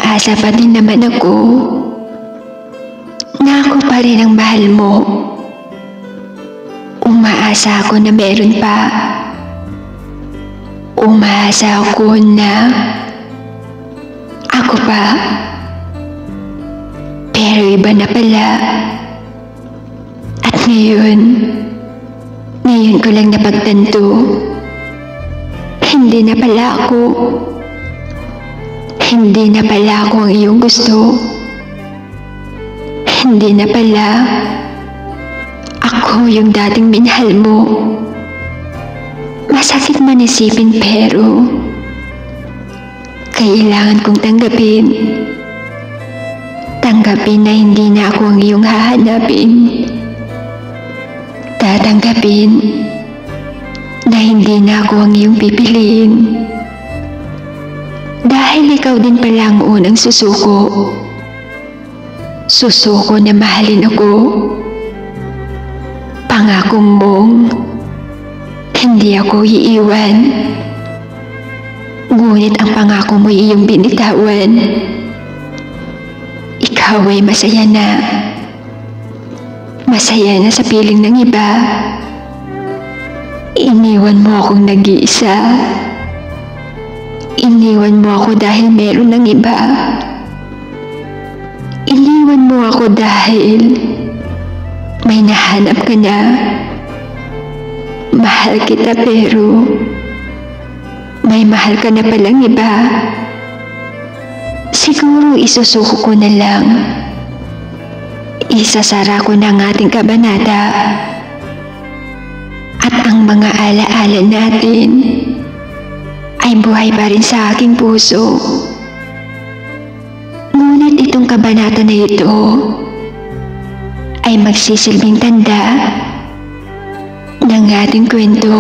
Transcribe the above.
umaasa pa din naman ako na ako pa rin ang mahal mo. Umaasa ako na meron pa. Umaasa ako na ako pa. Pero iba na pala. At ngayon ko lang napagtanto. Hindi na pala ako. Hindi na pala ako ang iyong gusto. Hindi na pala ako yung dating minahal mo. Masakit man isipin pero kailangan kong tanggapin. Tanggapin na hindi na ako ang iyong hahanapin. Tatanggapin na hindi na ako ang iyong pipiliin. Dahil ikaw din pala ang unang susuko. Susuko na mahalin ako. Pangako mong hindi ako iiwan. Ngunit ang pangako mo iyong binitawan. Ikaw ay masaya na. Masaya na sa piling ng iba. Iniwan mo akong nag-iisa. Iniwan mo ako dahil meron ng iba. Iniwan mo ako dahil may nahanap ka na. Mahal kita pero may mahal ka na palang iba. Siguro isusuko ko na lang. Isasara ko na ang ating kabanata. At ang mga alaala natin ay buhay pa rin sa aking puso. Ngunit itong kabanata na ito ay magsisilbing tanda ng ating kwento.